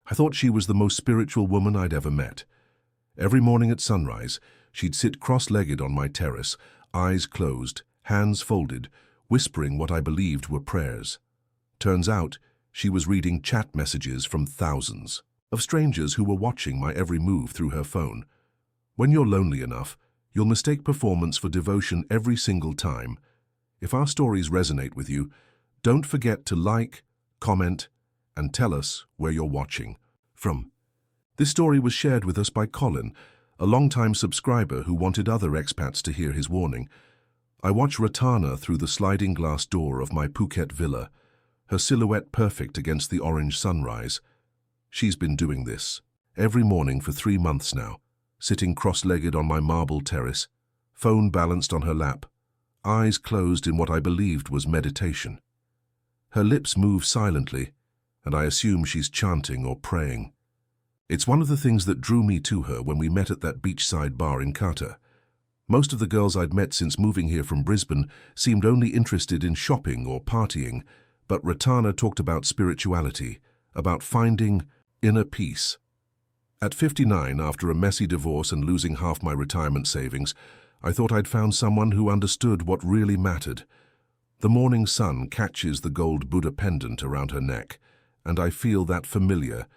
I thought she was the most spiritual woman I'd ever met. Every morning at sunrise, she'd sit cross-legged on my terrace, eyes closed, hands folded, whispering what I believed were prayers. Turns out, she was reading chat messages from thousands of strangers who were watching my every move through her phone. When you're lonely enough, you'll mistake performance for devotion every single time. If our stories resonate with you, don't forget to like, comment, and tell us where you're watching from. This story was shared with us by Colin, a long-time subscriber who wanted other expats to hear his warning. I watch Ratana through the sliding glass door of my Phuket villa, her silhouette perfect against the orange sunrise. She's been doing this every morning for 3 months now, sitting cross-legged on my marble terrace, phone balanced on her lap, eyes closed in what I believed was meditation. Her lips move silently, and I assume she's chanting or praying. It's one of the things that drew me to her when we met at that beachside bar in Qatar. Most of the girls I'd met since moving here from Brisbane seemed only interested in shopping or partying, but Ratana talked about spirituality, about finding inner peace. At 59, after a messy divorce and losing half my retirement savings, I thought I'd found someone who understood what really mattered. The morning sun catches the gold Buddha pendant around her neck, and I feel that familiar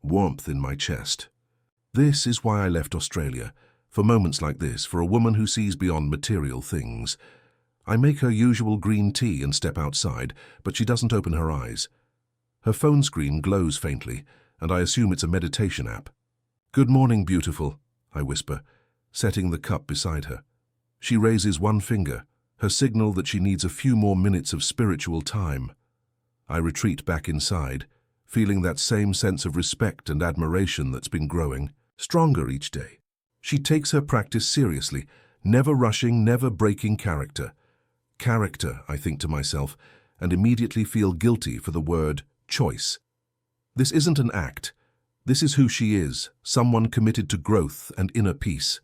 warmth in my chest. This is why I left Australia, for moments like this, for a woman who sees beyond material things. I make her usual green tea and step outside, but she doesn't open her eyes. Her phone screen glows faintly, and I assume it's a meditation app. "Good morning, beautiful," I whisper, setting the cup beside her. She raises one finger, her signal that she needs a few more minutes of spiritual time. I retreat back inside, feeling that same sense of respect and admiration that's been growing stronger each day. She takes her practice seriously, never rushing, never breaking character. Character, I think to myself, and immediately feel guilty for the word choice. This isn't an act. This is who she is, someone committed to growth and inner peace.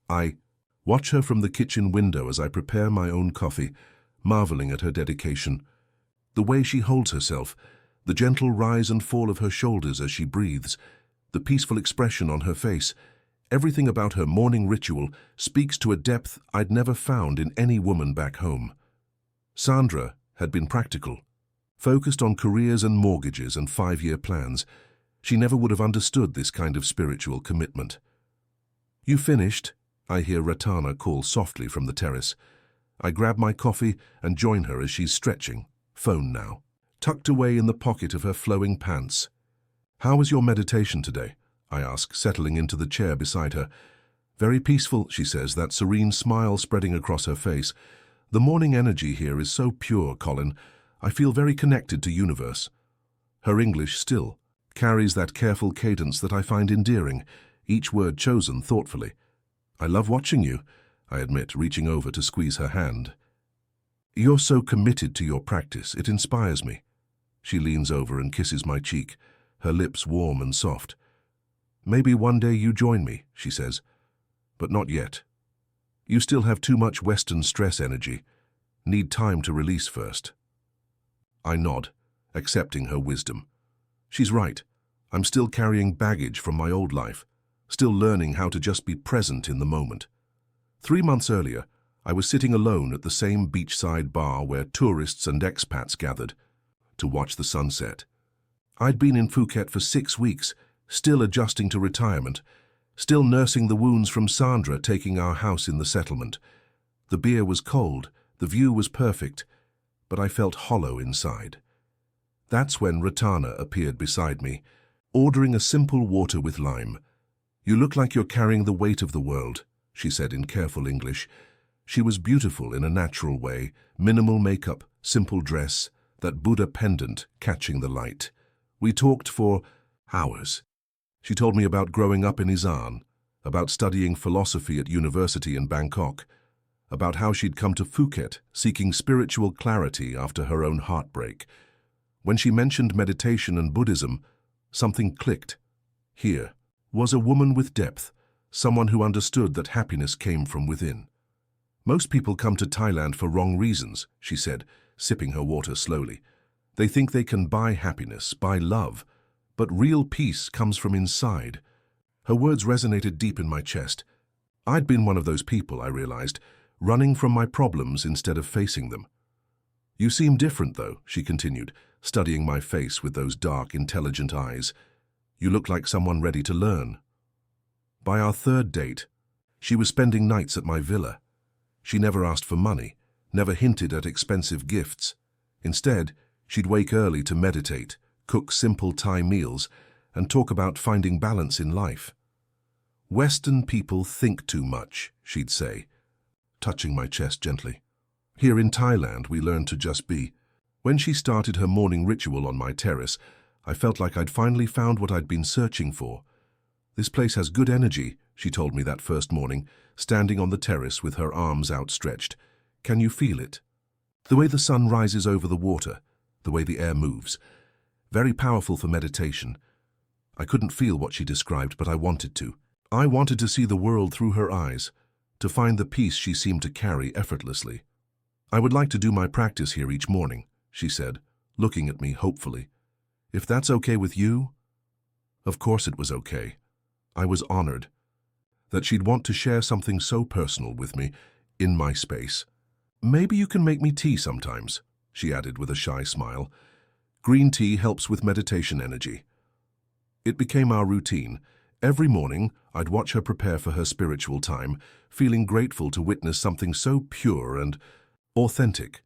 I watch her from the kitchen window as I prepare my own coffee, marveling at her dedication. The way she holds herself, the gentle rise and fall of her shoulders as she breathes, the peaceful expression on her face, everything about her morning ritual speaks to a depth I'd never found in any woman back home. Sandra had been practical, focused on careers and mortgages and 5-year plans. She never would have understood this kind of spiritual commitment. "You finished?" I hear Ratana call softly from the terrace. I grab my coffee and join her as she's stretching, phone now, tucked away in the pocket of her flowing pants. "How was your meditation today?" I ask, settling into the chair beside her. "Very peaceful," she says, that serene smile spreading across her face. "The morning energy here is so pure, Colin. I feel very connected to universe." Her English still carries that careful cadence that I find endearing, each word chosen thoughtfully. "I love watching you," I admit, reaching over to squeeze her hand. "You're so committed to your practice, it inspires me." She leans over and kisses my cheek, her lips warm and soft. "Maybe one day you join me," she says, "but not yet. You still have too much Western stress energy. Need time to release first." I nod, accepting her wisdom. She's right. I'm still carrying baggage from my old life, still learning how to just be present in the moment. 3 months earlier, I was sitting alone at the same beachside bar where tourists and expats gathered to watch the sunset. I'd been in Phuket for 6 weeks, still adjusting to retirement, still nursing the wounds from Sandra taking our house in the settlement. The beer was cold, the view was perfect, but I felt hollow inside. That's when Ratana appeared beside me, ordering a simple water with lime. "You look like you're carrying the weight of the world," she said in careful English. She was beautiful in a natural way, minimal makeup, simple dress, that Buddha pendant catching the light. We talked for hours. She told me about growing up in Isan, about studying philosophy at university in Bangkok, about how she'd come to Phuket seeking spiritual clarity after her own heartbreak. When she mentioned meditation and Buddhism, something clicked. Here was a woman with depth, someone who understood that happiness came from within. "Most people come to Thailand for wrong reasons," she said, sipping her water slowly. "They think they can buy happiness, buy love, But real peace comes from inside. Her words resonated deep in my chest. I'd been one of those people, I realized, running from my problems instead of facing them. You seem different, though, she continued, studying my face with those dark, intelligent eyes. You look like someone ready to learn. By our third date, she was spending nights at my villa. She never asked for money, never hinted at expensive gifts. Instead, she'd wake early to meditate, cook simple Thai meals, and talk about finding balance in life. Western people think too much, she'd say, touching my chest gently. Here in Thailand, we learn to just be. When she started her morning ritual on my terrace, I felt like I'd finally found what I'd been searching for. This place has good energy, she told me that first morning, standing on the terrace with her arms outstretched. Can you feel it? The way the sun rises over the water, the way the air moves. Very powerful for meditation. I couldn't feel what she described, but I wanted to. I wanted to see the world through her eyes, to find the peace she seemed to carry effortlessly. I would like to do my practice here each morning, she said, looking at me hopefully. If that's okay with you? Of course it was okay. I was honored that she'd want to share something so personal with me in my space. Maybe you can make me tea sometimes, she added with a shy smile. Green tea helps with meditation energy. It became our routine. Every morning, I'd watch her prepare for her spiritual time, feeling grateful to witness something so pure and authentic.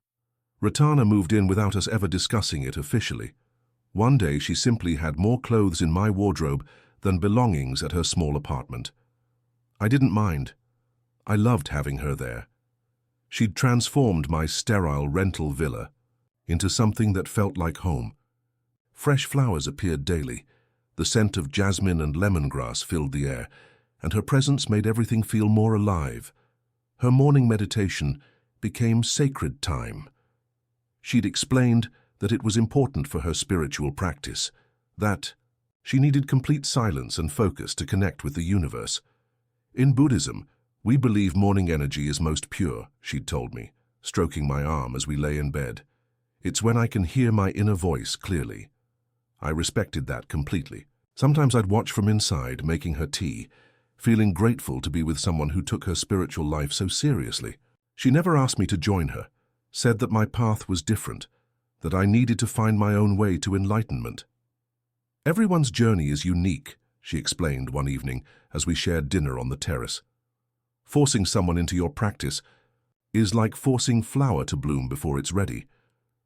Ratana moved in without us ever discussing it officially. One day, she simply had more clothes in my wardrobe than belongings at her small apartment. I didn't mind. I loved having her there. She'd transformed my sterile rental villa into something that felt like home. Fresh flowers appeared daily. The scent of jasmine and lemongrass filled the air, and her presence made everything feel more alive. Her morning meditation became sacred time. She'd explained that it was important for her spiritual practice, that she needed complete silence and focus to connect with the universe. In Buddhism, we believe morning energy is most pure, she'd told me, stroking my arm as we lay in bed. It's when I can hear my inner voice clearly. I respected that completely. Sometimes I'd watch from inside, making her tea, feeling grateful to be with someone who took her spiritual life so seriously. She never asked me to join her, said that my path was different, that I needed to find my own way to enlightenment. Everyone's journey is unique, she explained one evening as we shared dinner on the terrace. Forcing someone into your practice is like forcing flower to bloom before it's ready.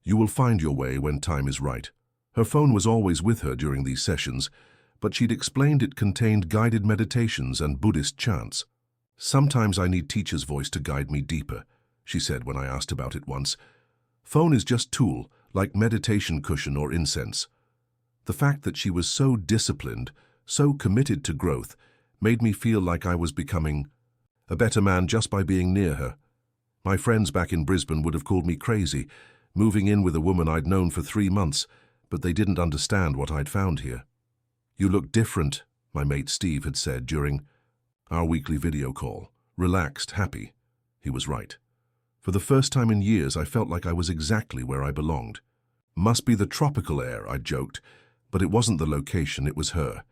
You will find your way when time is right. Her phone was always with her during these sessions, but she'd explained it contained guided meditations and Buddhist chants. Sometimes I need teacher's voice to guide me deeper, she said when I asked about it once. Phone is just tool, like meditation cushion or incense. The fact that she was so disciplined, so committed to growth, made me feel like I was becoming a better man just by being near her. My friends back in Brisbane would have called me crazy, moving in with a woman I'd known for 3 months, but they didn't understand what I'd found here. You look different, my mate Steve had said during our weekly video call. Relaxed, happy. He was right. For the first time in years, I felt like I was exactly where I belonged. Must be the tropical air, I'd joked, but it wasn't the location, it was her.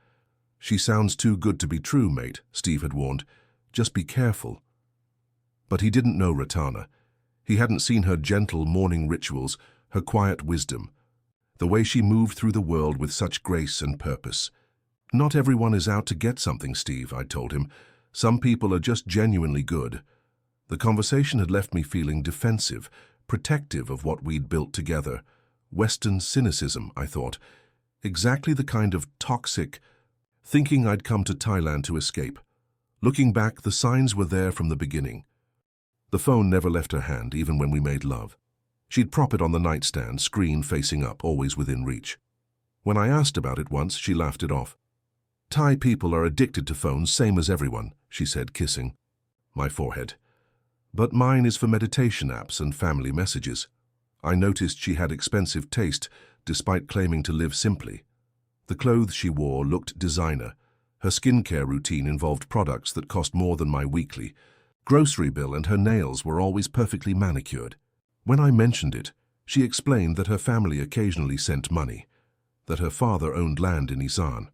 She sounds too good to be true, mate, Steve had warned. Just be careful. But he didn't know Ratana. He hadn't seen her gentle morning rituals, her quiet wisdom, the way she moved through the world with such grace and purpose. Not everyone is out to get something, Steve, I told him. Some people are just genuinely good. The conversation had left me feeling defensive, protective of what we'd built together. Western cynicism, I thought. Exactly the kind of toxic thinking I'd come to Thailand to escape. Looking back, the signs were there from the beginning. The phone never left her hand, even when we made love. She'd prop it on the nightstand, screen facing up, always within reach. When I asked about it once, she laughed it off. Thai people are addicted to phones, same as everyone, she said, kissing my forehead. But mine is for meditation apps and family messages. I noticed she had expensive taste, despite claiming to live simply. The clothes she wore looked designer. Her skincare routine involved products that cost more than my weekly grocery bill, and her nails were always perfectly manicured. When I mentioned it, she explained that her family occasionally sent money. that her father owned land in Isan.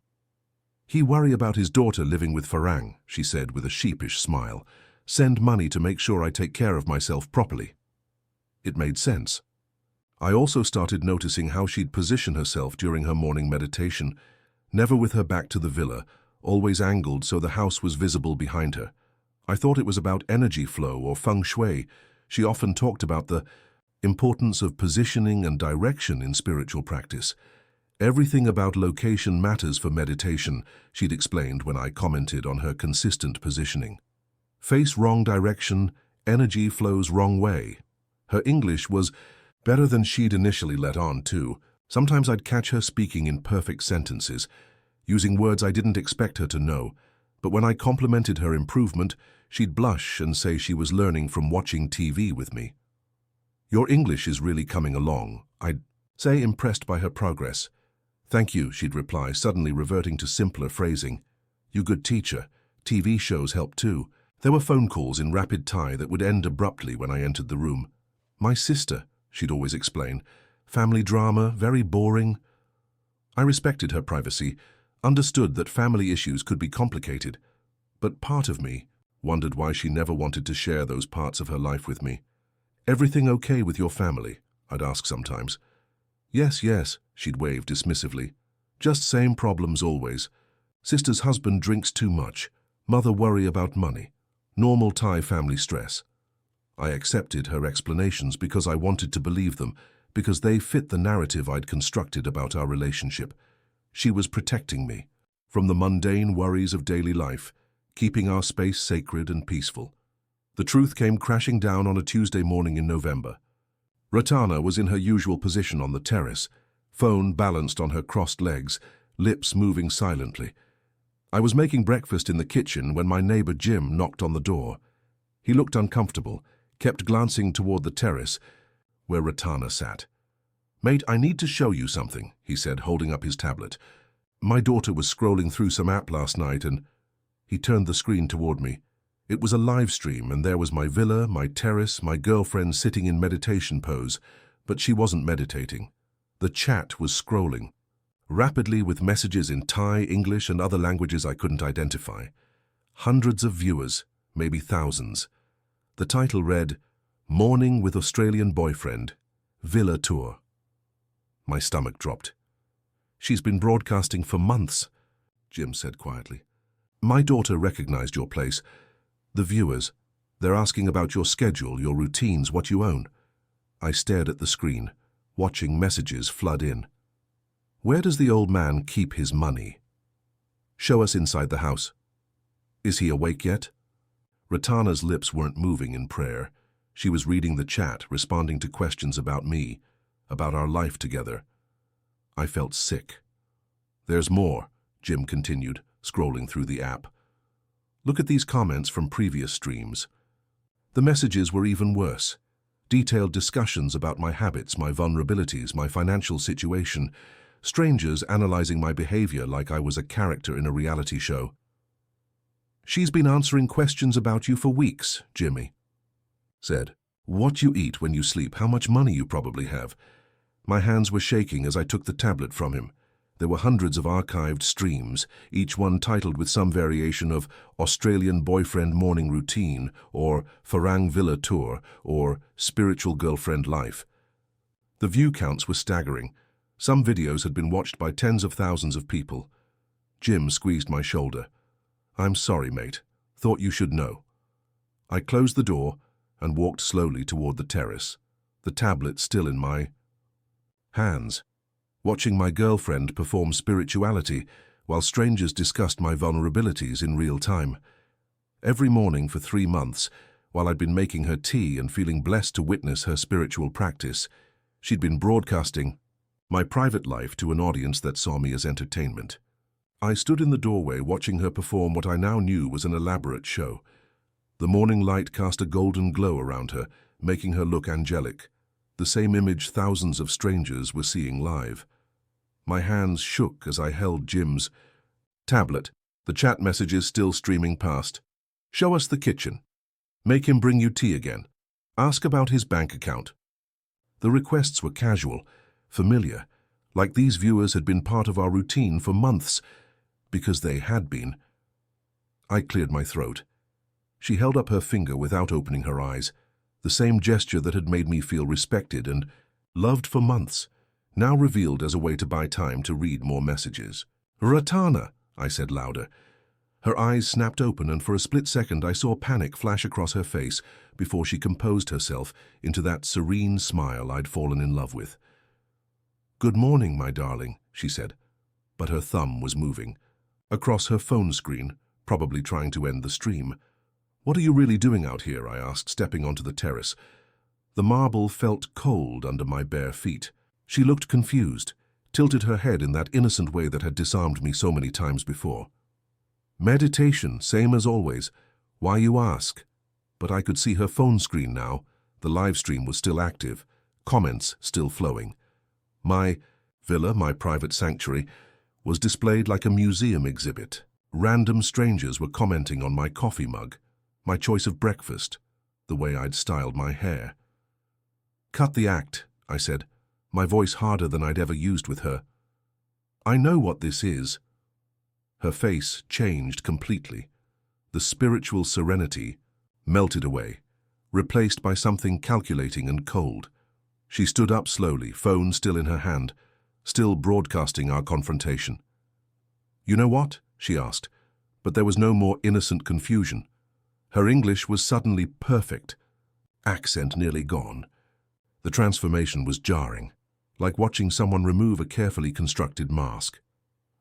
"He worry about his daughter living with Farang," she said with a sheepish smile. "Send money to make sure I take care of myself properly." It made sense. I also started noticing how she'd position herself during her morning meditation, never with her back to the villa, always angled so the house was visible behind her. I thought it was about energy flow or feng shui. She often talked about the importance of positioning and direction in spiritual practice. "Everything about location matters for meditation," she'd explained when I commented on her consistent positioning. "Face wrong direction, energy flows wrong way." Her English was better than she'd initially let on, too. Sometimes I'd catch her speaking in perfect sentences, using words I didn't expect her to know, but when I complimented her improvement, she'd blush and say she was learning from watching TV with me. "Your English is really coming along," I'd say, impressed by her progress. "Thank you," she'd reply, suddenly reverting to simpler phrasing. "You good teacher. TV shows help too." There were phone calls in rapid Thai that would end abruptly when I entered the room. "My sister," she'd always explain. "Family drama, very boring." I respected her privacy, understood that family issues could be complicated, but part of me wondered why she never wanted to share those parts of her life with me. "Everything okay with your family?" I'd ask sometimes. Yes, yes," she'd wave dismissively. "Just same problems always. Sister's husband drinks too much. Mother worry about money. Normal Thai family stress." I accepted her explanations because I wanted to believe them, because they fit the narrative I'd constructed about our relationship. She was protecting me from the mundane worries of daily life, keeping our space sacred and peaceful. The truth came crashing down on a Tuesday morning in November. Ratana was in her usual position on the terrace, phone balanced on her crossed legs, lips moving silently. I was making breakfast in the kitchen when my neighbor Jim knocked on the door. He looked uncomfortable, kept glancing toward the terrace where Ratana sat. "Mate, I need to show you something," he said, holding up his tablet. "My daughter was scrolling through some app last night and—" He turned the screen toward me. It was a live stream, and there was my villa, my terrace, my girlfriend sitting in meditation pose, but she wasn't meditating. The chat was scrolling, rapidly with messages in Thai, English, and other languages I couldn't identify. Hundreds of viewers, maybe thousands. The title read, "Morning with Australian Boyfriend, Villa Tour." My stomach dropped. "She's been broadcasting for months," Jim said quietly. "My daughter recognized your place. The viewers, they're asking about your schedule, your routines, what you own." I stared at the screen, watching messages flood in. "Where does the old man keep his money? Show us inside the house. Is he awake yet?" Ratana's lips weren't moving in prayer. She was reading the chat, responding to questions about me, about our life together. I felt sick. "There's more," Jim continued, scrolling through the app. "Look at these comments from previous streams." The messages were even worse. Detailed discussions about my habits, my vulnerabilities, my financial situation. Strangers analyzing my behavior like I was a character in a reality show. "She's been answering questions about you for weeks," Jimmy said. "What you eat when you sleep, how much money you probably have." My hands were shaking as I took the tablet from him. There were hundreds of archived streams, each one titled with some variation of Australian Boyfriend Morning Routine, or Farang Villa Tour, or Spiritual Girlfriend Life. The view counts were staggering. Some videos had been watched by tens of thousands of people. Jim squeezed my shoulder. "I'm sorry, mate. Thought you should know." I closed the door and walked slowly toward the terrace, the tablet still in my hands, watching my girlfriend perform spirituality while strangers discussed my vulnerabilities in real time. Every morning for 3 months, while I'd been making her tea and feeling blessed to witness her spiritual practice, she'd been broadcasting my private life to an audience that saw me as entertainment. I stood in the doorway watching her perform what I now knew was an elaborate show. The morning light cast a golden glow around her, making her look angelic, the same image thousands of strangers were seeing live. My hands shook as I held Jim's tablet, the chat messages still streaming past. "Show us the kitchen. Make him bring you tea again. Ask about his bank account." The requests were casual, familiar, like these viewers had been part of our routine for months, because they had been. I cleared my throat. She held up her finger without opening her eyes, the same gesture that had made me feel respected and loved for months, now revealed as a way to buy time to read more messages. "Ratana," I said louder. Her eyes snapped open, and for a split second I saw panic flash across her face before she composed herself into that serene smile I'd fallen in love with. "Good morning, my darling," she said, but her thumb was moving across her phone screen, probably trying to end the stream. "What are you really doing out here?" I asked, stepping onto the terrace. The marble felt cold under my bare feet. She looked confused, tilted her head in that innocent way that had disarmed me so many times before. "Meditation, same as always. Why you ask?" But I could see her phone screen now. The live stream was still active, comments still flowing. My villa, my private sanctuary, was displayed like a museum exhibit. Random strangers were commenting on my coffee mug, my choice of breakfast, the way I'd styled my hair. "Cut the act," I said, my voice harder than I'd ever used with her. "I know what this is." Her face changed completely. The spiritual serenity melted away, replaced by something calculating and cold. She stood up slowly, phone still in her hand, still broadcasting our confrontation. "You know what?" she asked, but there was no more innocent confusion. Her English was suddenly perfect, accent nearly gone. The transformation was jarring, like watching someone remove a carefully constructed mask.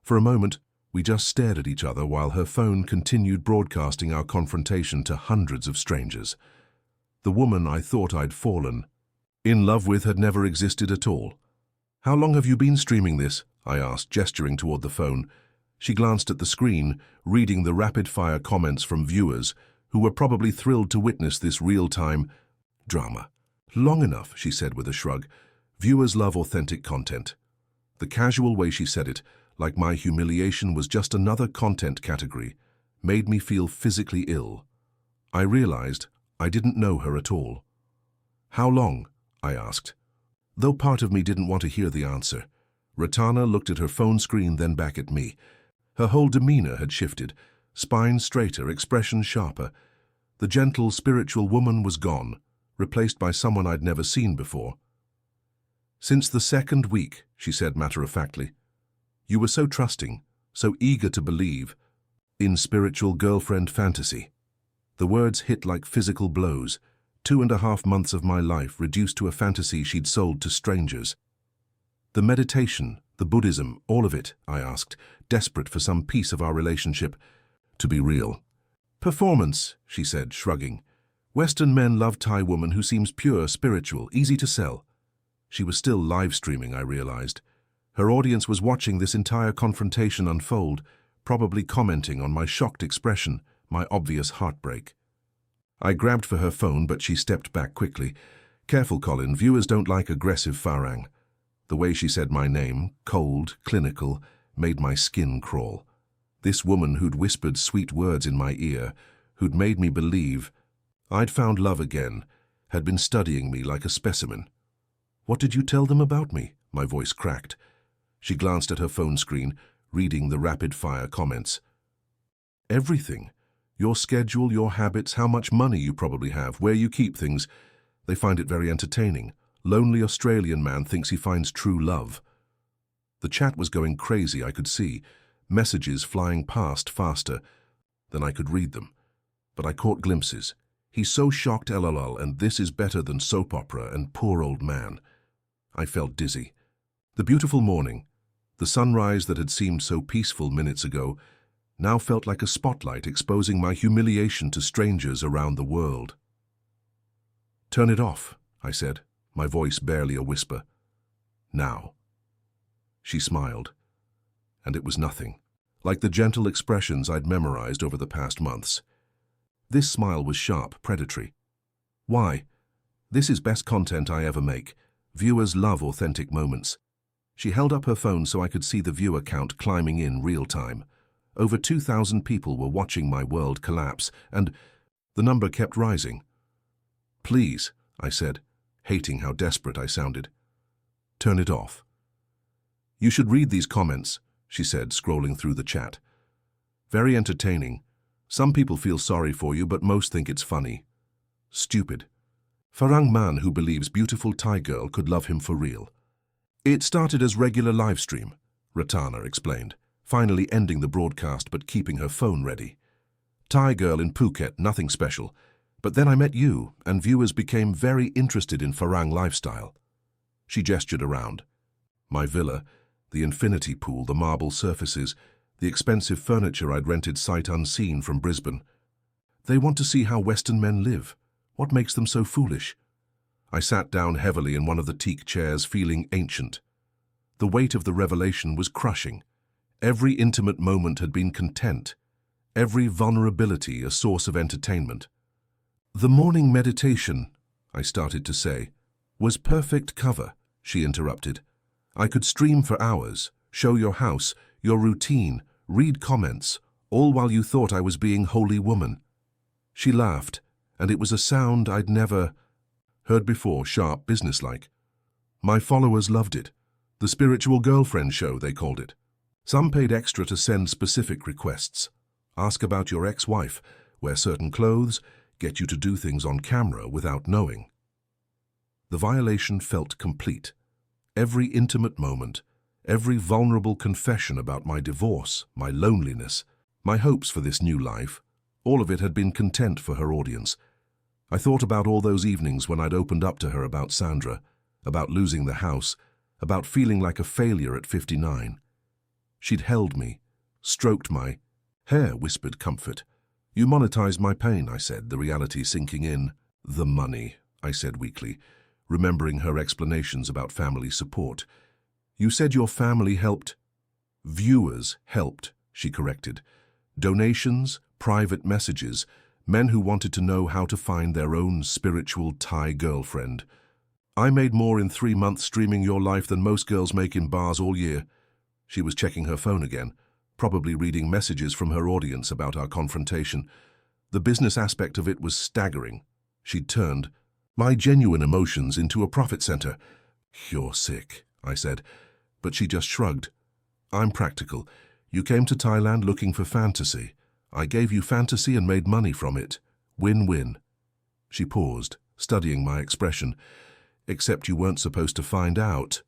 For a moment, we just stared at each other while her phone continued broadcasting our confrontation to hundreds of strangers. The woman I thought I'd fallen in love with had never existed at all. "How long have you been streaming this?" I asked, gesturing toward the phone. She glanced at the screen, reading the rapid-fire comments from viewers who were probably thrilled to witness this real-time drama. "Long enough," she said with a shrug. "Viewers love authentic content." The casual way she said it, like my humiliation was just another content category, made me feel physically ill. I realized I didn't know her at all. "How long?" I asked, though part of me didn't want to hear the answer. Ratana looked at her phone screen, then back at me. Her whole demeanor had shifted, spine straighter, expression sharper. The gentle, spiritual woman was gone, replaced by someone I'd never seen before. "Since the second week," she said matter-of-factly. "You were so trusting, so eager to believe in spiritual girlfriend fantasy." The words hit like physical blows. 2.5 months of my life reduced to a fantasy she'd sold to strangers. "The meditation, the Buddhism, all of it," I asked, desperate for some piece of our relationship to be real. "Performance," she said, shrugging. "Western men love Thai woman who seems pure, spiritual, easy to sell." She was still live streaming, I realized. Her audience was watching this entire confrontation unfold, probably commenting on my shocked expression, my obvious heartbreak. I grabbed for her phone, but she stepped back quickly. "Careful, Colin, viewers don't like aggressive farang." The way she said my name, cold, clinical, made my skin crawl. This woman who'd whispered sweet words in my ear, who'd made me believe I'd found love again, had been studying me like a specimen. "What did you tell them about me?" My voice cracked. She glanced at her phone screen, reading the rapid-fire comments. "Everything. Your schedule, your habits, how much money you probably have, where you keep things. They find it very entertaining. Lonely Australian man thinks he finds true love." The chat was going crazy, I could see. Messages flying past faster than I could read them. But I caught glimpses. "He's so shocked, lol, and this is better than soap opera, and poor old man." I felt dizzy. The beautiful morning, the sunrise that had seemed so peaceful minutes ago, now felt like a spotlight exposing my humiliation to strangers around the world. "Turn it off," I said, my voice barely a whisper. "Now." She smiled, and it was nothing, like the gentle expressions I'd memorized over the past months. This smile was sharp, predatory. "Why? This is best content I ever make. Viewers love authentic moments." She held up her phone so I could see the viewer count climbing in real time. Over 2,000 people were watching my world collapse, and the number kept rising. "Please," I said, hating how desperate I sounded. "Turn it off." "You should read these comments," she said, scrolling through the chat. "Very entertaining. Some people feel sorry for you, but most think it's funny. Stupid. Farang man who believes beautiful Thai girl could love him for real." "It started as regular live stream," Ratana explained, finally ending the broadcast but keeping her phone ready. "Thai girl in Phuket, nothing special. But then I met you, and viewers became very interested in Farang lifestyle." She gestured around. My villa, the infinity pool, the marble surfaces, the expensive furniture I'd rented sight unseen from Brisbane. "They want to see how Western men live. What makes them so foolish?" I sat down heavily in one of the teak chairs, feeling ancient. The weight of the revelation was crushing. Every intimate moment had been content. Every vulnerability a source of entertainment. "The morning meditation," I started to say, "was perfect cover," she interrupted. "I could stream for hours, show your house, your routine, read comments, all while you thought I was being holy woman." She laughed, and it was a sound I'd never heard before, sharp, businesslike. "My followers loved it. The spiritual girlfriend show, they called it. Some paid extra to send specific requests. Ask about your ex-wife, wear certain clothes, get you to do things on camera without knowing." The violation felt complete. Every intimate moment, every vulnerable confession about my divorce, my loneliness, my hopes for this new life, all of it had been content for her audience. I thought about all those evenings when I'd opened up to her about Sandra, about losing the house, about feeling like a failure at 59. She'd held me, stroked my hair, whispered comfort. "You monetized my pain," I said, the reality sinking in. "The money," I said weakly, remembering her explanations about family support. "You said your family helped." "Viewers helped," she corrected. "Donations, private messages, men who wanted to know how to find their own spiritual Thai girlfriend. I made more in 3 months streaming your life than most girls make in bars all year." She was checking her phone again, probably reading messages from her audience about our confrontation. The business aspect of it was staggering. She'd turned my genuine emotions into a profit center. "You're sick," I said, but she just shrugged. "I'm practical. You came to Thailand looking for fantasy. I gave you fantasy and made money from it. Win-win." She paused, studying my expression. "Except you weren't supposed to find out."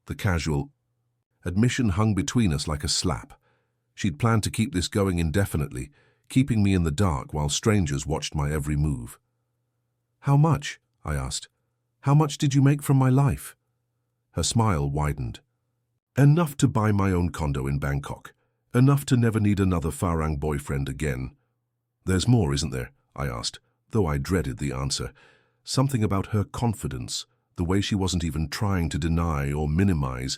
The casual admission hung between us like a slap. She'd planned to keep this going indefinitely, keeping me in the dark while strangers watched my every move. "How much?" I asked. "How much did you make from my life?" Her smile widened. "Enough to buy my own condo in Bangkok. Enough to never need another Farang boyfriend again." "There's more, isn't there?" I asked, though I dreaded the answer. Something about her confidence, the way she wasn't even trying to deny or minimize.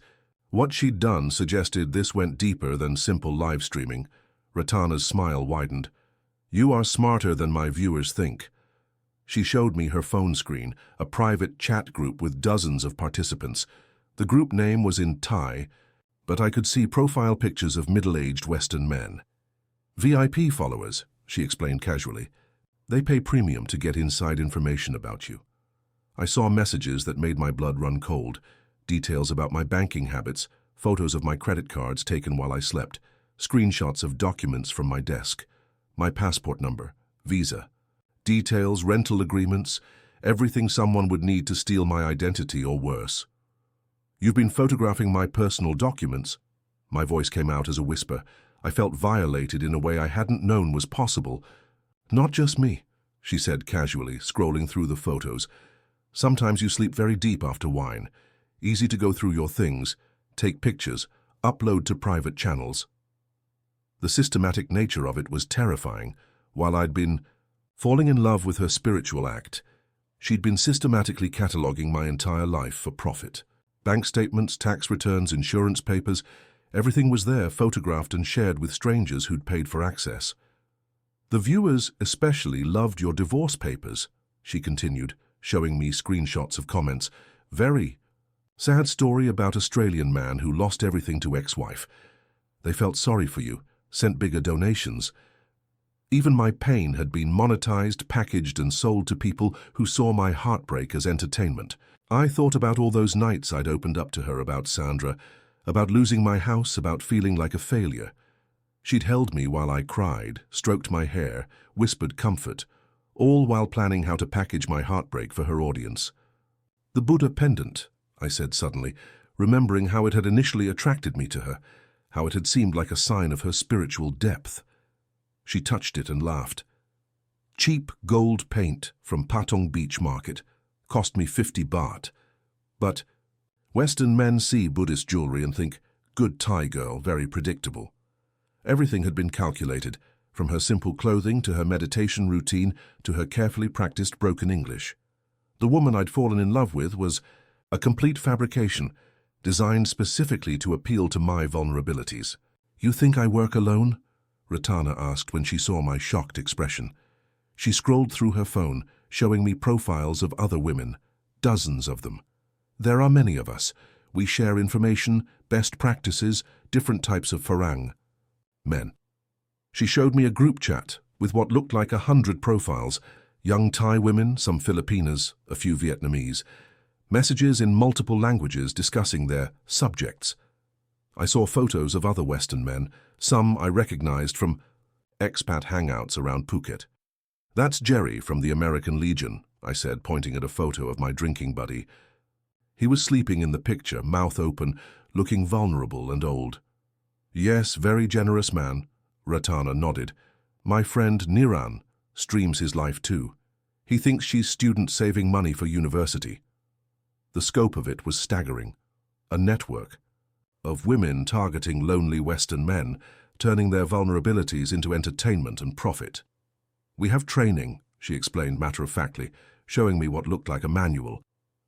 What she'd done suggested this went deeper than simple live streaming. Ratana's smile widened. "You are smarter than my viewers think." She showed me her phone screen, a private chat group with dozens of participants. The group name was in Thai, but I could see profile pictures of middle-aged Western men. "VIP followers," she explained casually. "They pay premium to get inside information about you." I saw messages that made my blood run cold, details about my banking habits, photos of my credit cards taken while I slept, screenshots of documents from my desk, my passport number, visa, details, rental agreements, everything someone would need to steal my identity or worse. "You've been photographing my personal documents." My voice came out as a whisper. I felt violated in a way I hadn't known was possible. "Not just me," she said casually, scrolling through the photos. "Sometimes you sleep very deep after wine. Easy to go through your things, take pictures, upload to private channels." The systematic nature of it was terrifying. While I'd been falling in love with her spiritual act, she'd been systematically cataloging my entire life for profit. Bank statements, tax returns, insurance papers, everything was there, photographed and shared with strangers who'd paid for access. "The viewers especially loved your divorce papers," she continued, showing me screenshots of comments. "Very sad story about Australian man who lost everything to ex-wife. They felt sorry for you, sent bigger donations. Even my pain had been monetized, packaged and sold to people who saw my heartbreak as entertainment." I thought about all those nights I'd opened up to her about Sandra, about losing my house, about feeling like a failure. She'd held me while I cried, stroked my hair, whispered comfort, all while planning how to package my heartbreak for her audience. "The Buddha pendant," I said suddenly, remembering how it had initially attracted me to her, how it had seemed like a sign of her spiritual depth. She touched it and laughed. "Cheap gold paint from Patong Beach Market. Cost me 50 baht. But Western men see Buddhist jewelry and think, good Thai girl, very predictable." Everything had been calculated, from her simple clothing to her meditation routine to her carefully practiced broken English. The woman I'd fallen in love with was a complete fabrication, designed specifically to appeal to my vulnerabilities. "You think I work alone?" Ratana asked when she saw my shocked expression. She scrolled through her phone, showing me profiles of other women, dozens of them. "There are many of us. We share information, best practices, different types of farang." Men. She showed me a group chat with what looked like 100 profiles, young Thai women, some Filipinas, a few Vietnamese, messages in multiple languages discussing their subjects. I saw photos of other Western men, some I recognized from expat hangouts around Phuket. "That's Jerry from the American Legion," I said, pointing at a photo of my drinking buddy. He was sleeping in the picture, mouth open, looking vulnerable and old. "Yes, very generous man," Ratana nodded. "My friend Niran streams his life too. He thinks she's student saving money for university." The scope of it was staggering. A network of women targeting lonely Western men, turning their vulnerabilities into entertainment and profit. "We have training," she explained matter-of-factly, showing me what looked like a manual.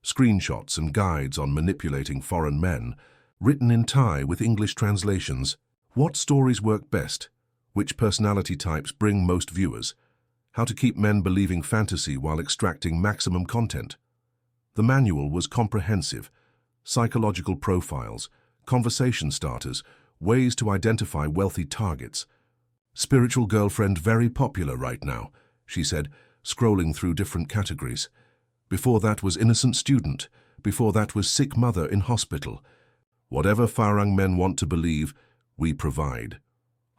Screenshots and guides on manipulating foreign men, written in Thai with English translations. What stories work best? Which personality types bring most viewers? How to keep men believing fantasy while extracting maximum content. The manual was comprehensive. Psychological profiles, conversation starters, ways to identify wealthy targets. "Spiritual girlfriend very popular right now," she said, scrolling through different categories. Before that was innocent student. Before that was sick mother in hospital. Whatever Farang men want to believe, we provide.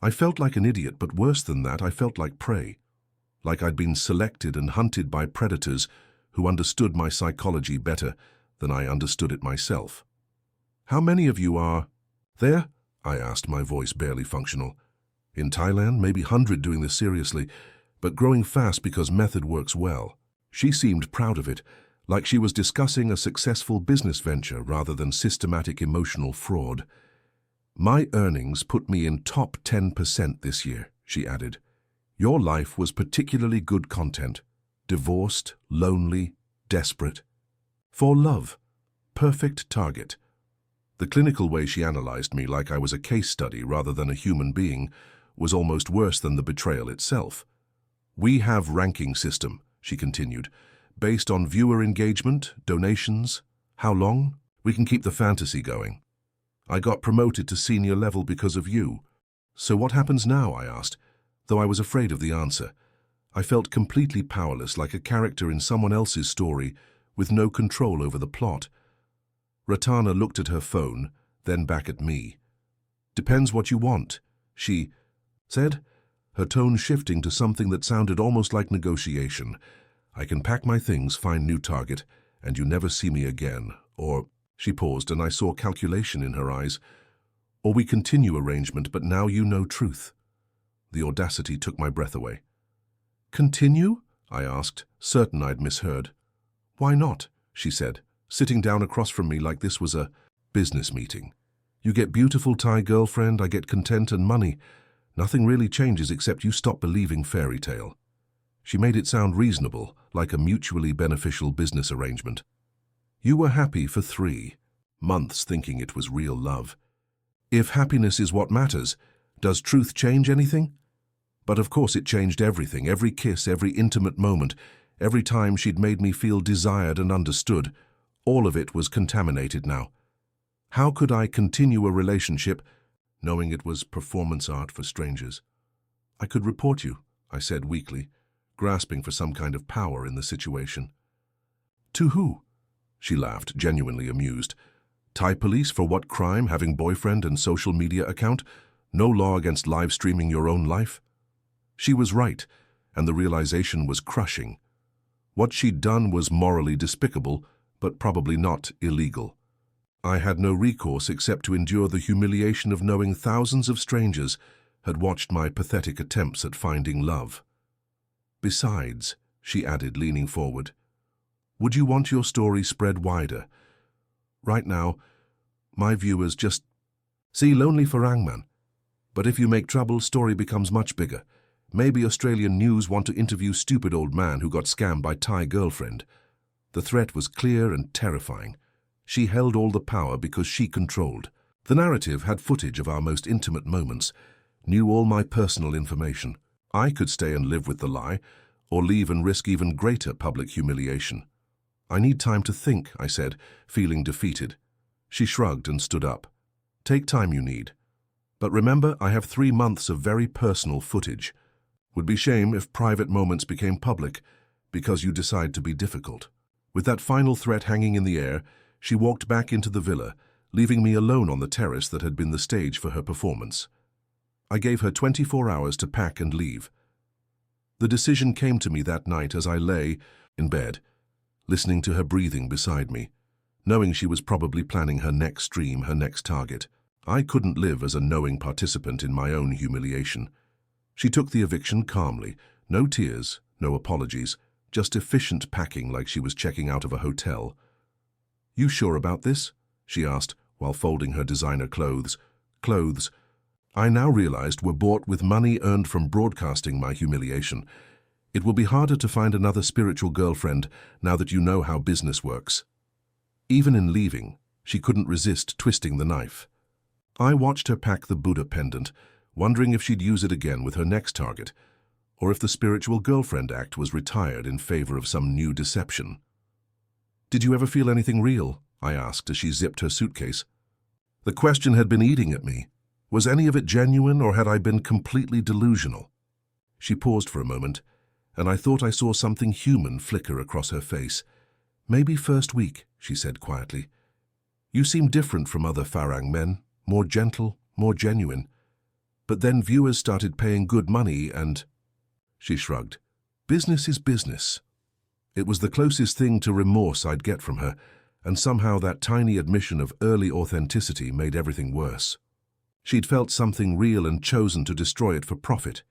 I felt like an idiot, but worse than that, I felt like prey. Like I'd been selected and hunted by predators who understood my psychology better than I understood it myself. "How many of you are there?" I asked, my voice barely functional. "In Thailand, maybe 100 doing this seriously, but growing fast because method works well." She seemed proud of it, like she was discussing a successful business venture rather than systematic emotional fraud. "My earnings put me in top 10% this year," she added. "Your life was particularly good content. Divorced, lonely, desperate. For love. Perfect target." The clinical way she analyzed me, like I was a case study rather than a human being, was almost worse than the betrayal itself. "We have ranking system," she continued, "based on viewer engagement, donations. How long? We can keep the fantasy going. I got promoted to senior level because of you." "So what happens now?" I asked, though I was afraid of the answer. I felt completely powerless, like a character in someone else's story, with no control over the plot. Ratana looked at her phone, then back at me. "Depends what you want," she said, her tone shifting to something that sounded almost like negotiation. "I can pack my things, find new target, and you never see me again. Or," she paused and I saw calculation in her eyes, "or we continue arrangement, but now you know truth." The audacity took my breath away. "Continue?" I asked, certain I'd misheard. "Why not?" she said, sitting down across from me like this was a business meeting. "You get beautiful Thai girlfriend, I get content and money. Nothing really changes except you stop believing fairy tale." She made it sound reasonable, like a mutually beneficial business arrangement. "You were happy for 3 months thinking it was real love. If happiness is what matters, does truth change anything?" But of course it changed everything, every kiss, every intimate moment, every time she'd made me feel desired and understood. All of it was contaminated now. How could I continue a relationship knowing it was performance art for strangers? "I could report you," I said weakly, grasping for some kind of power in the situation. "To who?" She laughed, genuinely amused. Thai police for what crime? Having boyfriend and social media account? No law against live streaming your own life? She was right, and the realization was crushing. What she'd done was morally despicable, but probably not illegal. I had no recourse except to endure the humiliation of knowing thousands of strangers had watched my pathetic attempts at finding love. Besides, she added, leaning forward, would you want your story spread wider? Right now, my viewers just see lonely Farangman. But if you make trouble, story becomes much bigger. Maybe Australian news want to interview stupid old man who got scammed by Thai girlfriend. The threat was clear and terrifying. She held all the power because she controlled. The narrative had footage of our most intimate moments, knew all my personal information. I could stay and live with the lie, or leave and risk even greater public humiliation. I need time to think, I said, feeling defeated. She shrugged and stood up. Take time you need. But remember, I have 3 months of very personal footage. Would be shame if private moments became public, because you decide to be difficult. With that final threat hanging in the air, she walked back into the villa, leaving me alone on the terrace that had been the stage for her performance. I gave her 24 hours to pack and leave. The decision came to me that night as I lay in bed, listening to her breathing beside me, knowing she was probably planning her next stream, her next target. I couldn't live as a knowing participant in my own humiliation. She took the eviction calmly, no tears, no apologies, just efficient packing like she was checking out of a hotel. You sure about this? She asked, while folding her designer clothes. Clothes I now realized were bought with money earned from broadcasting my humiliation. It will be harder to find another spiritual girlfriend now that you know how business works. Even in leaving, she couldn't resist twisting the knife. I watched her pack the Buddha pendant, wondering if she'd use it again with her next target, or if the spiritual girlfriend act was retired in favor of some new deception. Did you ever feel anything real? I asked as she zipped her suitcase. The question had been eating at me. Was any of it genuine, or had I been completely delusional? She paused for a moment, and I thought I saw something human flicker across her face. Maybe first week, she said quietly. You seem different from other Farang men, more gentle, more genuine. But then viewers started paying good money and... She shrugged. Business is business. It was the closest thing to remorse I'd get from her, and somehow that tiny admission of early authenticity made everything worse. She'd felt something real and chosen to destroy it for profit.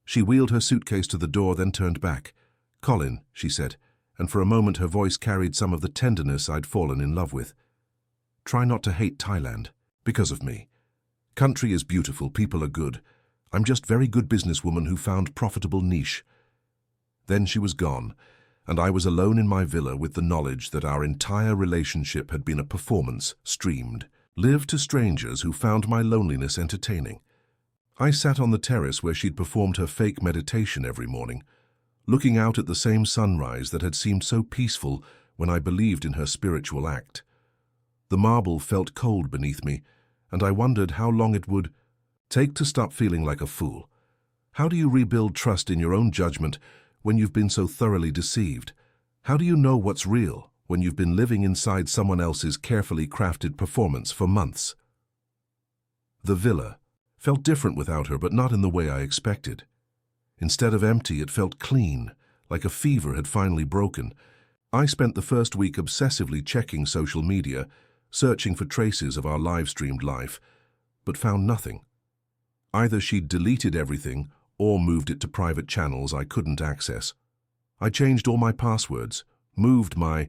She wheeled her suitcase to the door, then turned back. Colin, she said, and for a moment her voice carried some of the tenderness I'd fallen in love with. Try not to hate Thailand, because of me. Country is beautiful, people are good. I'm just very good businesswoman who found profitable niche. Then she was gone, and I was alone in my villa with the knowledge that our entire relationship had been a performance, streamed. Lived to strangers who found my loneliness entertaining. I sat on the terrace where she'd performed her fake meditation every morning, looking out at the same sunrise that had seemed so peaceful when I believed in her spiritual act. The marble felt cold beneath me, and I wondered how long it would take to stop feeling like a fool. How do you rebuild trust in your own judgment when you've been so thoroughly deceived? How do you know what's real when you've been living inside someone else's carefully crafted performance for months? The villa felt different without her, but not in the way I expected. Instead of empty, it felt clean, like a fever had finally broken. I spent the first week obsessively checking social media, searching for traces of our live-streamed life, but found nothing. Either she'd deleted everything or moved it to private channels I couldn't access. I changed all my passwords, moved my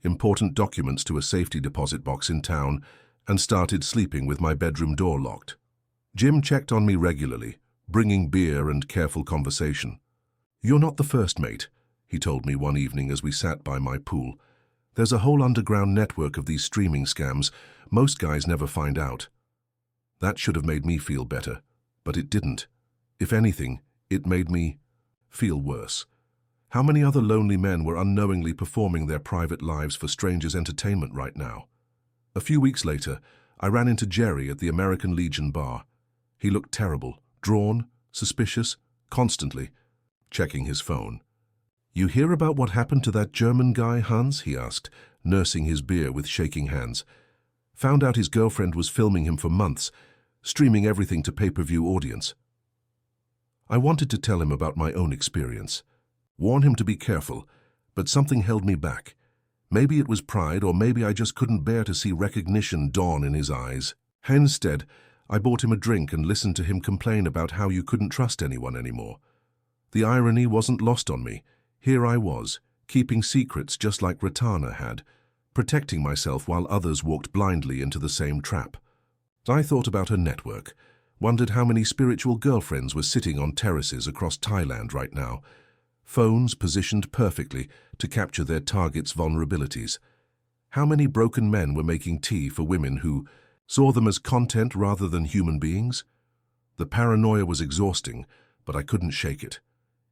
important documents to a safety deposit box in town, and started sleeping with my bedroom door locked. Jim checked on me regularly, bringing beer and careful conversation. You're not the first, mate, he told me one evening as we sat by my pool. There's a whole underground network of these streaming scams. Most guys never find out. That should have made me feel better, but it didn't. If anything, it made me feel worse. How many other lonely men were unknowingly performing their private lives for strangers' entertainment right now? A few weeks later, I ran into Jerry at the American Legion bar. He looked terrible, drawn, suspicious, constantly checking his phone. You hear about what happened to that German guy, Hans? He asked, nursing his beer with shaking hands. Found out his girlfriend was filming him for months, streaming everything to pay-per-view audience. I wanted to tell him about my own experience, warn him to be careful, but something held me back. Maybe it was pride, or maybe I just couldn't bear to see recognition dawn in his eyes. Instead, I bought him a drink and listened to him complain about how you couldn't trust anyone anymore. The irony wasn't lost on me. Here I was, keeping secrets just like Ratana had, protecting myself while others walked blindly into the same trap. I thought about her network, wondered how many spiritual girlfriends were sitting on terraces across Thailand right now, phones positioned perfectly to capture their targets' vulnerabilities. How many broken men were making tea for women who saw them as content rather than human beings? The paranoia was exhausting, but I couldn't shake it.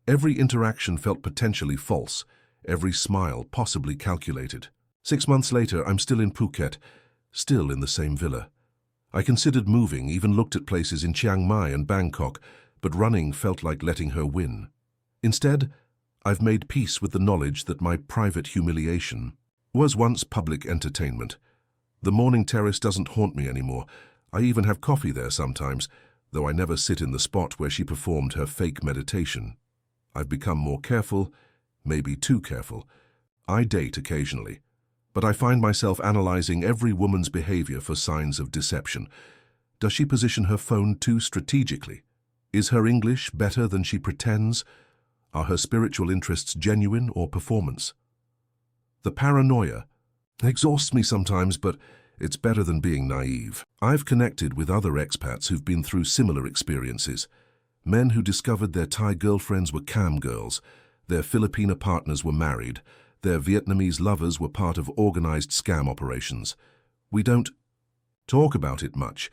Every interaction felt potentially false, every smile possibly calculated. 6 months later, I'm still in Phuket, still in the same villa. I considered moving, even looked at places in Chiang Mai and Bangkok, but running felt like letting her win. Instead, I've made peace with the knowledge that my private humiliation was once public entertainment. The morning terrace doesn't haunt me anymore. I even have coffee there sometimes, though I never sit in the spot where she performed her fake meditation. I've become more careful, maybe too careful. I date occasionally, but I find myself analyzing every woman's behavior for signs of deception. Does she position her phone too strategically? Is her English better than she pretends? Are her spiritual interests genuine or performance? The paranoia exhausts me sometimes, but it's better than being naive. I've connected with other expats who've been through similar experiences. Men who discovered their Thai girlfriends were cam girls, their Filipina partners were married, their Vietnamese lovers were part of organized scam operations. We don't talk about it much,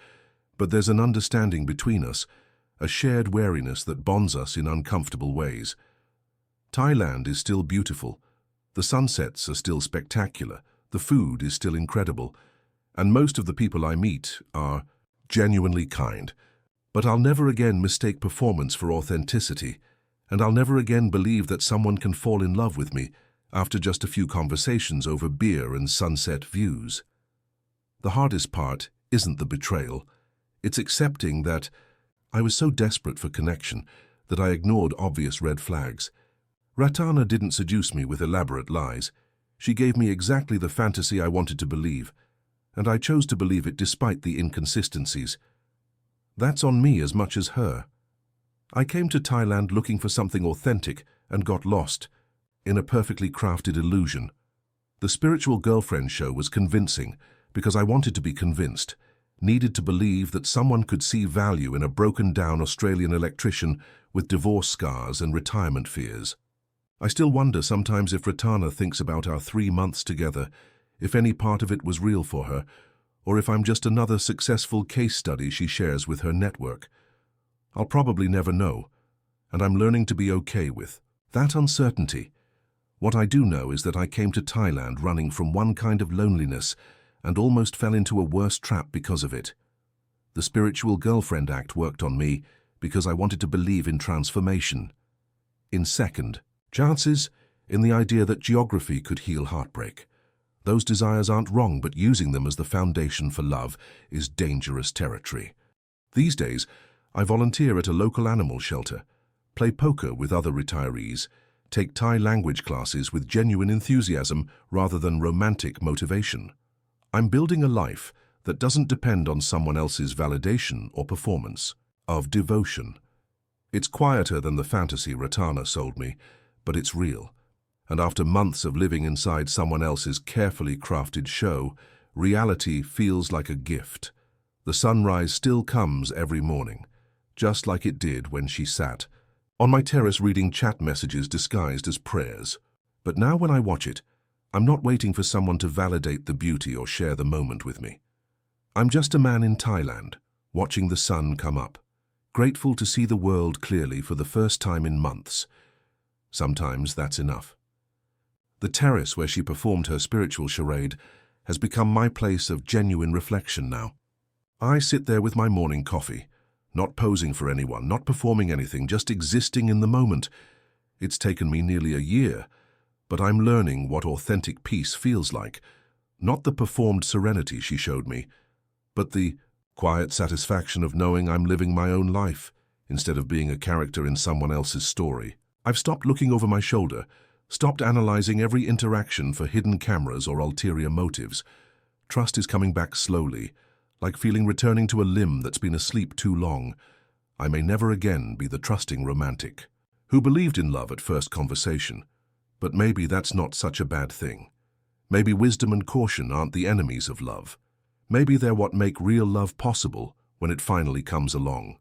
but there's an understanding between us, a shared wariness that bonds us in uncomfortable ways. Thailand is still beautiful. The sunsets are still spectacular. The food is still incredible. And most of the people I meet are genuinely kind. But I'll never again mistake performance for authenticity, and I'll never again believe that someone can fall in love with me after just a few conversations over beer and sunset views. The hardest part isn't the betrayal. It's accepting that I was so desperate for connection that I ignored obvious red flags. Ratana didn't seduce me with elaborate lies. She gave me exactly the fantasy I wanted to believe, and I chose to believe it despite the inconsistencies. That's on me as much as her. I came to Thailand looking for something authentic and got lost in a perfectly crafted illusion. The spiritual girlfriend show was convincing because I wanted to be convinced, needed to believe that someone could see value in a broken-down Australian electrician with divorce scars and retirement fears. I still wonder sometimes if Ratana thinks about our 3 months together, if any part of it was real for her, or if I'm just another successful case study she shares with her network. I'll probably never know, and I'm learning to be okay with that uncertainty. What I do know is that I came to Thailand running from one kind of loneliness and almost fell into a worse trap because of it. The spiritual girlfriend act worked on me because I wanted to believe in transformation. In second, chances, in the idea that geography could heal heartbreak. Those desires aren't wrong, but using them as the foundation for love is dangerous territory. These days, I volunteer at a local animal shelter, play poker with other retirees, take Thai language classes with genuine enthusiasm rather than romantic motivation. I'm building a life that doesn't depend on someone else's validation or performance, of devotion. It's quieter than the fantasy Ratana sold me, but it's real. And after months of living inside someone else's carefully crafted show, reality feels like a gift. The sunrise still comes every morning, just like it did when she sat on my terrace reading chat messages disguised as prayers. But now when I watch it, I'm not waiting for someone to validate the beauty or share the moment with me. I'm just a man in Thailand, watching the sun come up, grateful to see the world clearly for the first time in months. Sometimes that's enough. The terrace where she performed her spiritual charade has become my place of genuine reflection now. I sit there with my morning coffee, not posing for anyone, not performing anything, just existing in the moment. It's taken me nearly a year, but I'm learning what authentic peace feels like. Not the performed serenity she showed me, but the quiet satisfaction of knowing I'm living my own life instead of being a character in someone else's story. I've stopped looking over my shoulder, stopped analyzing every interaction for hidden cameras or ulterior motives. Trust is coming back slowly, like feeling returning to a limb that's been asleep too long. I may never again be the trusting romantic who believed in love at first conversation, but maybe that's not such a bad thing. Maybe wisdom and caution aren't the enemies of love. Maybe they're what make real love possible when it finally comes along.